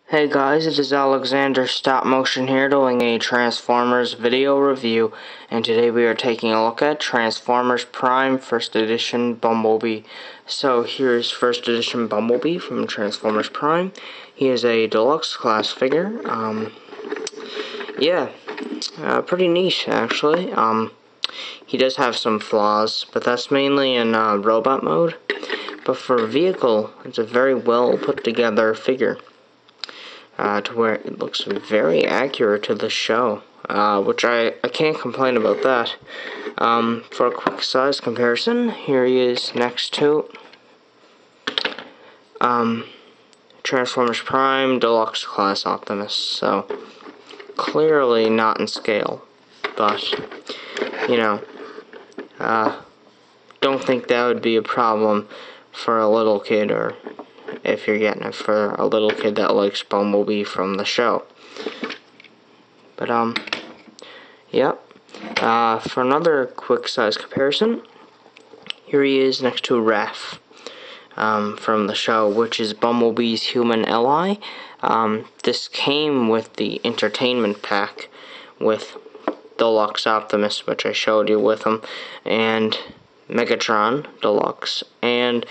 Hey guys, it is AlexanderStopmotion here doing a Transformers video review, and today we are taking a look at Transformers Prime First Edition Bumblebee. So here's First Edition Bumblebee from Transformers Prime. He is a deluxe class figure. Pretty neat actually. He does have some flaws, but that's mainly in robot mode. But for vehicle, it's a very well put together figure. To where it looks very accurate to the show, which I can't complain about that. For a quick size comparison, here he is next to Transformers Prime Deluxe Class Optimus, so clearly not in scale, but, you know, don't think that would be a problem for a little kid, or if you're getting it for a little kid that likes Bumblebee from the show. But, for another quick size comparison, here he is next to Raph from the show, which is Bumblebee's human ally. This came with the entertainment pack with Deluxe Optimus, which I showed you with him, and Megatron Deluxe, and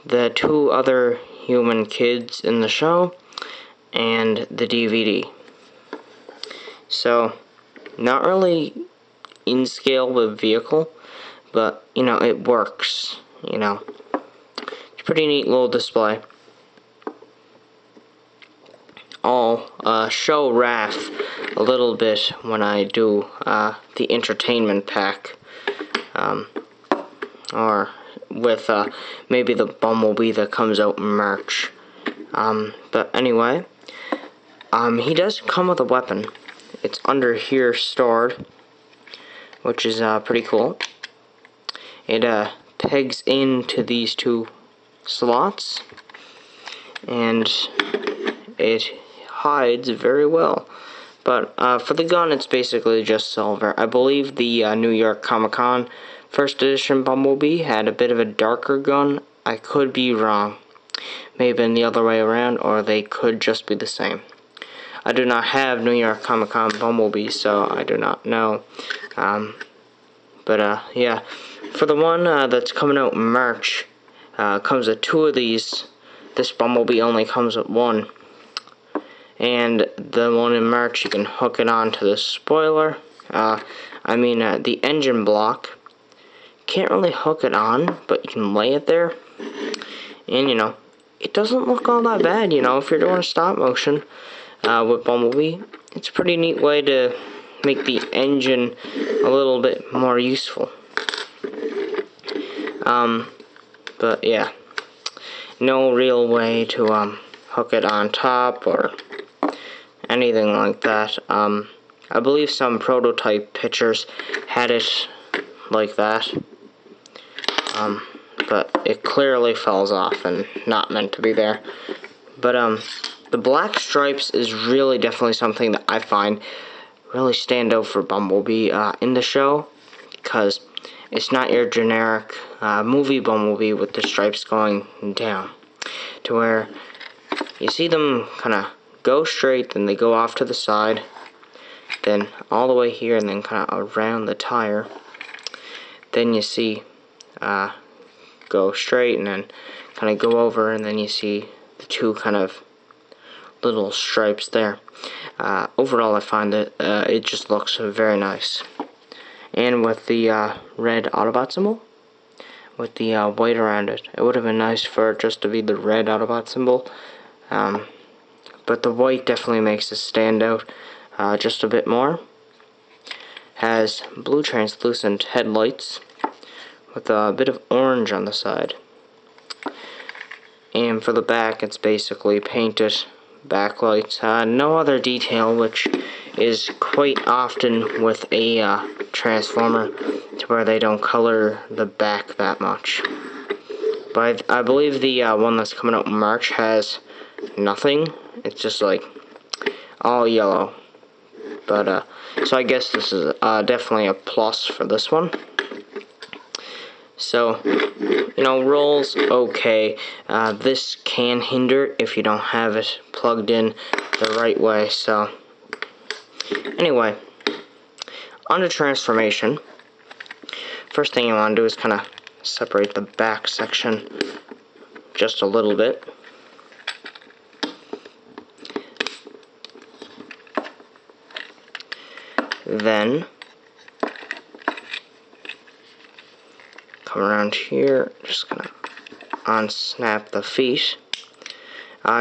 the two other human kids in the show, and the DVD. So, not really in scale with vehicle, but, you know, it works, you know. It's a pretty neat little display. I'll show Raph a little bit when I do the entertainment pack, or with maybe the Bumblebee that comes out in March. But anyway, he does come with a weapon. It's under here stored, which is pretty cool. It pegs into these two slots, and it hides very well. But for the gun, it's basically just silver. I believe the New York Comic-Con First Edition Bumblebee had a bit of a darker gun. I could be wrong. Maybe in the other way around, or they could just be the same. I do not have New York Comic-Con Bumblebee, so I do not know. Yeah. For the one that's coming out in March, comes with two of these. This Bumblebee only comes with one. And the one in March, you can hook it onto the spoiler. The engine block. Can't really hook it on, but you can lay it there. And, you know, it doesn't look all that bad, you know, if you're doing a stop motion with Bumblebee. It's a pretty neat way to make the engine a little bit more useful. But, yeah. No real way to hook it on top or anything like that. I believe some prototype pictures had it like that. But it clearly falls off and not meant to be there. But the black stripes is really definitely something that I find really stand out for Bumblebee in the show, because it's not your generic movie Bumblebee with the stripes going down, to where you see them kind of go straight, then they go off to the side, then all the way here, and then kind of around the tire. Then you see go straight, and then kind of go over, and then you see the two kind of little stripes there. Overall, I find that it just looks very nice. And with the red Autobot symbol, with the white around it, it would have been nice for it just to be the red Autobot symbol. But the white definitely makes it stand out just a bit more. Has blue translucent headlights with a bit of orange on the side. And for the back, it's basically painted backlights. No other detail, which is quite often with a Transformer, to where they don't color the back that much. But I believe the one that's coming out in March has nothing. It's just like all yellow. But so I guess this is definitely a plus for this one. So, rolls okay. This can hinder if you don't have it plugged in the right way. So, anyway, on to transformation. First thing you want to do is kind of separate the back section just a little bit. Then come around here, just gonna unsnap the feet.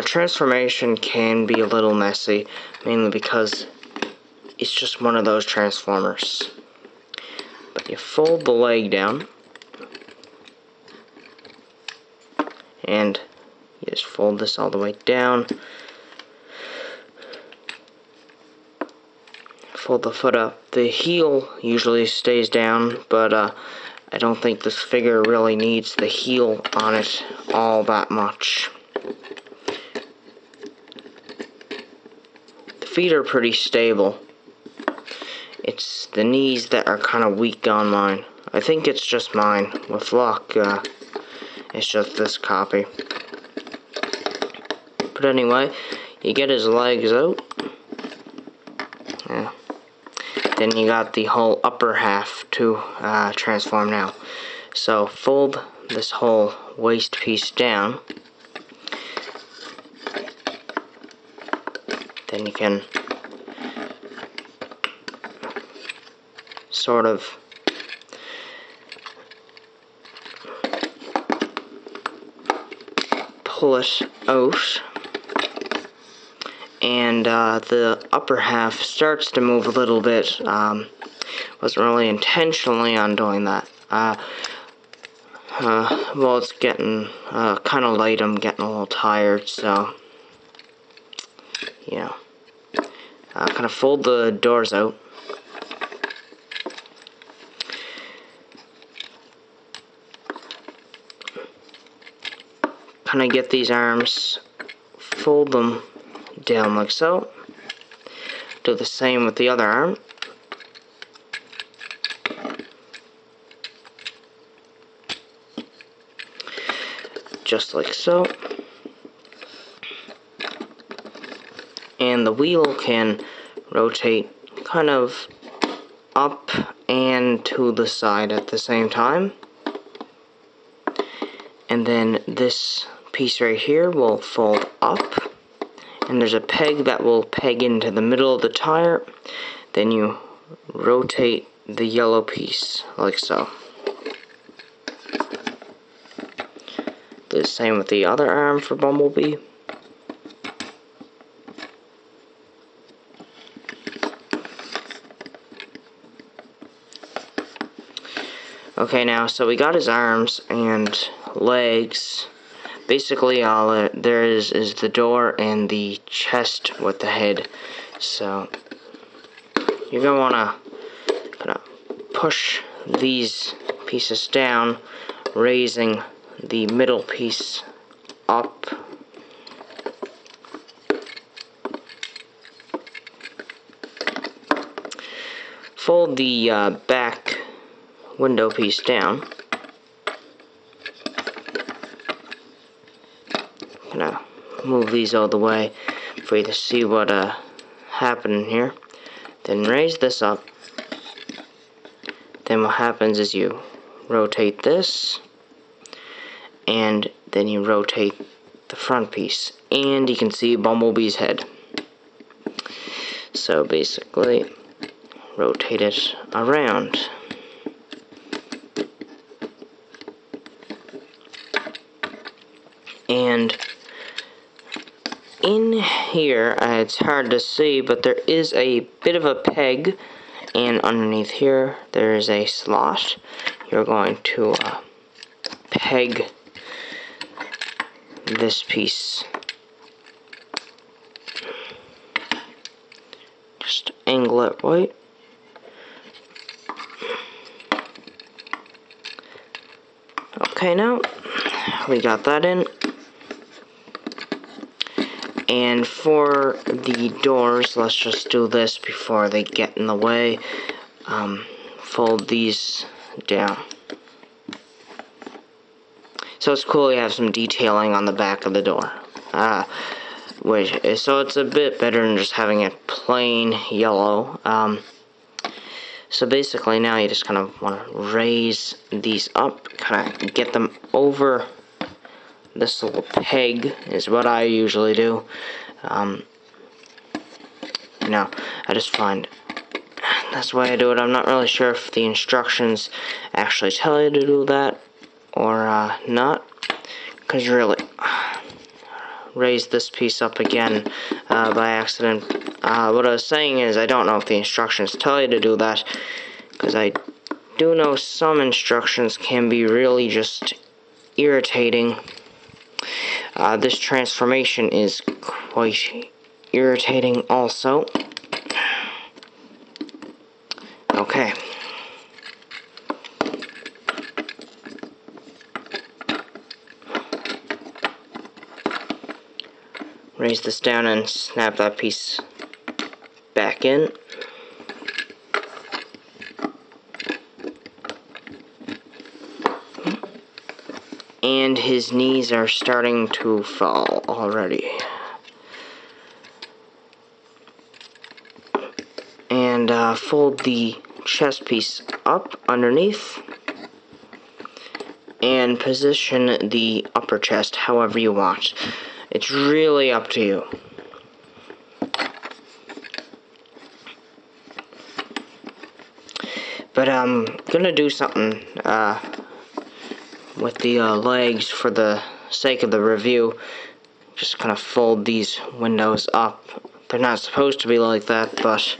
Transformation can be a little messy, mainly because it's just one of those transformers. But you fold the leg down, and you just fold this all the way down. Fold the foot up. The heel usually stays down, but I don't think this figure really needs the heel on it all that much. The feet are pretty stable. It's the knees that are kind of weak on mine. I think it's just mine. With luck, it's just this copy. But anyway, you get his legs out. Yeah. Then you got the whole upper half to transform now. So fold this whole waist piece down. Then you can sort of pull it out. And the upper half starts to move a little bit. Wasn't really intentionally on doing that. Well, it's getting kind of late. I'm getting a little tired, so yeah. Kind of fold the doors out. Kind of get these arms, fold them down like so. Do the same with the other arm. Just like so. And the wheel can rotate kind of up and to the side at the same time. And then this piece right here will fold up. And there's a peg that will peg into the middle of the tire. Then you rotate the yellow piece like so. Do the same with the other arm for Bumblebee. Okay, now, so we got his arms and legs. Basically, all there is the door and the chest with the head. So, you're going to want to kind of push these pieces down, raising the middle piece up. Fold the back window piece down. Gonna move these all the way for you to see what happened here. Then raise this up. Then what happens is you rotate this, and then you rotate the front piece, and you can see Bumblebee's head. So basically, rotate it around. And in here, it's hard to see, but there is a bit of a peg, and underneath here, there is a slot. You're going to peg this piece. Just angle it right. Okay, now we got that in. And for the doors, let's just do this before they get in the way. Fold these down. So it's cool you have some detailing on the back of the door. So it's a bit better than just having it plain yellow. So basically now you just kind of want to raise these up, kind of get them over this little peg is what I usually do. I just find that's the way I do it. I'm not really sure if the instructions actually tell you to do that or not, because really raise this piece up again by accident. What I was saying is I don't know if the instructions tell you to do that, because I do know some instructions can be really just irritating. This transformation is quite irritating also. Okay. Raise this down and snap that piece back in. And his knees are starting to fall already. And fold the chest piece up underneath. And position the upper chest however you want. It's really up to you. But I'm gonna do something with the legs for the sake of the review. Just kind of fold these windows up. They're not supposed to be like that, but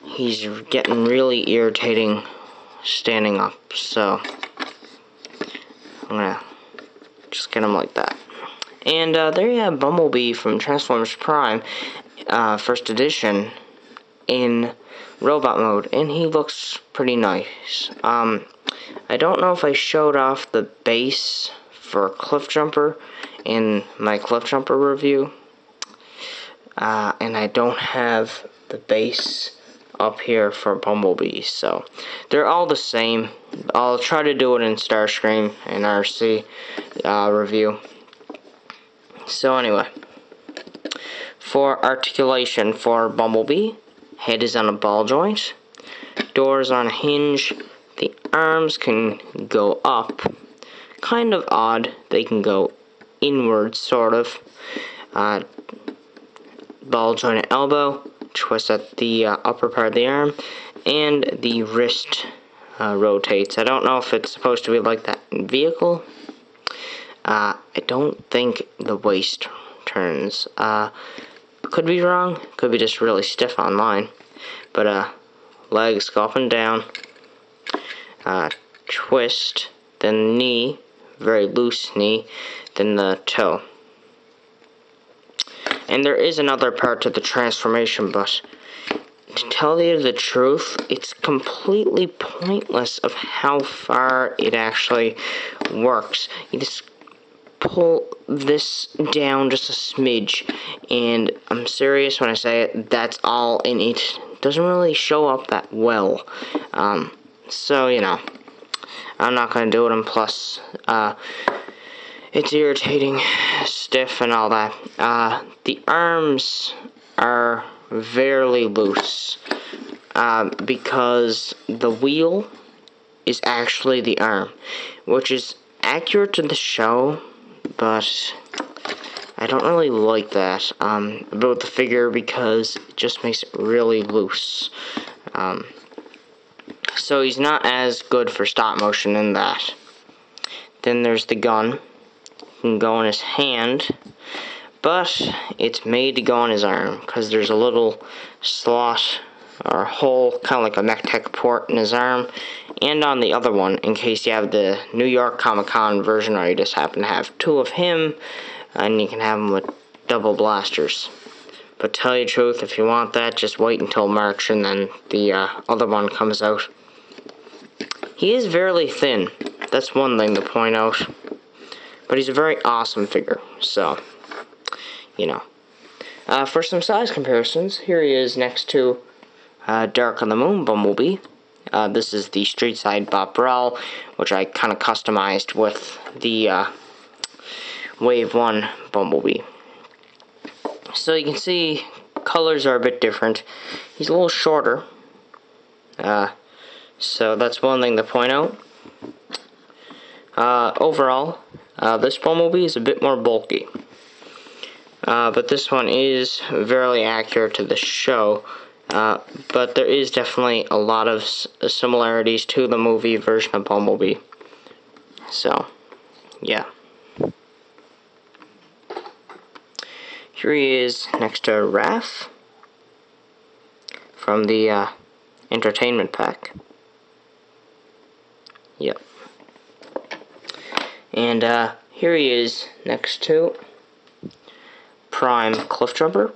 he's getting really irritating standing up, so I'm gonna just get him like that. And there you have Bumblebee from Transformers Prime, First Edition, in robot mode, and he looks pretty nice. I don't know if I showed off the base for Cliff Jumper in my Cliff Jumper review, and I don't have the base up here for Bumblebee, so they're all the same. I'll try to do it in Starscream and RC review. So anyway, for articulation for Bumblebee, head is on a ball joint, doors on a hinge, the arms can go up, kind of odd, they can go inward, sort of, ball joint at elbow, twist at the upper part of the arm, and the wrist rotates. I don't know if it's supposed to be like that in vehicle. I don't think the waist turns. Could be wrong, could be just really stiff online. But legs go up and down, twist, then knee, very loose knee, then the toe. And there is another part to the transformation, but to tell you the truth, it's completely pointless of how far it actually works. You just pull this down just a smidge, and I'm serious when I say it, that's all, and it doesn't really show up that well. So, you know, I'm not going to do it, and plus, it's irritating, stiff, and all that. The arms are very loose, because the wheel is actually the arm, which is accurate to the show, but I don't really like that about the figure, because it just makes it really loose. So he's not as good for stop motion in that. Then there's the gun. It can go in his hand, but it's made to go on his arm, because there's a little slot or hole, kind of like a MechTech port in his arm, and on the other one, in case you have the New York Comic-Con version, or you just happen to have two of him, and you can have them with double blasters. But tell you the truth, if you want that, just wait until March, and then the other one comes out. He is very thin. That's one thing to point out. But he's a very awesome figure, so, you know. For some size comparisons, here he is next to Dark on the Moon Bumblebee. This is the Street Side Bob Burrell, which I kind of customized with the Wave 1 Bumblebee. So you can see colors are a bit different. He's a little shorter, so that's one thing to point out. Overall, this Bumblebee is a bit more bulky, but this one is very accurate to the show. But there is definitely a lot of similarities to the movie version of Bumblebee. So, yeah. Here he is next to Raph from the entertainment pack. Yep. And here he is next to Prime Cliffjumper.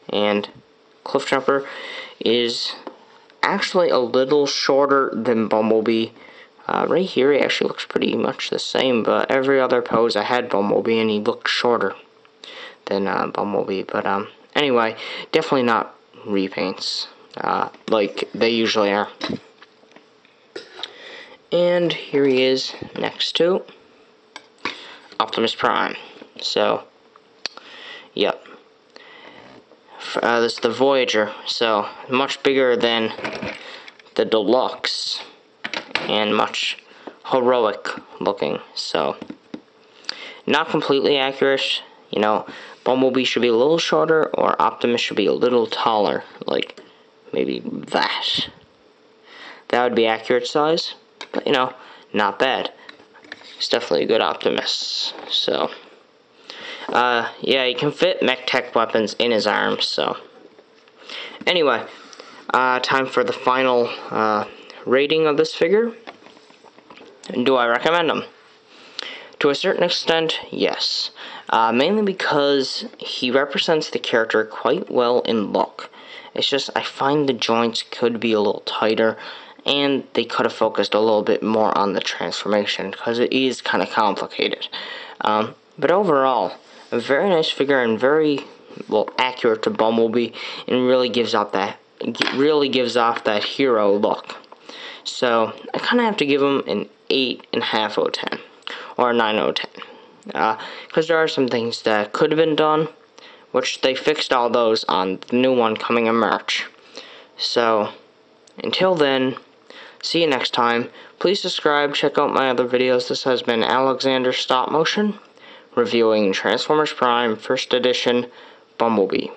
And Cliffjumper is actually a little shorter than Bumblebee. Right here he actually looks pretty much the same, but every other pose I had Bumblebee and he looked shorter than Bumblebee. But anyway, definitely not repaints like they usually are. And here he is next to Optimus Prime. So, yep. This is the Voyager, so much bigger than the Deluxe and much heroic looking. So, not completely accurate. You know, Bumblebee should be a little shorter, or Optimus should be a little taller, like maybe that. That would be accurate size, but you know, not bad. It's definitely a good Optimus. So, yeah, he can fit mech tech weapons in his arms. So, anyway, time for the final rating of this figure. Do I recommend him? To a certain extent, yes. Mainly because he represents the character quite well in look. It's just, I find the joints could be a little tighter, and they could have focused a little bit more on the transformation, because it is kind of complicated. But overall, a very nice figure and very, well, accurate to Bumblebee, and really gives off that hero look. So, I kind of have to give him an 8.5 out of 10. Or a 9 out of 10. Because there are some things that could have been done, which they fixed all those on the new one coming in March. So, until then, see you next time. Please subscribe, check out my other videos. This has been AlexanderStopmotion, reviewing Transformers Prime 1st Edition Bumblebee.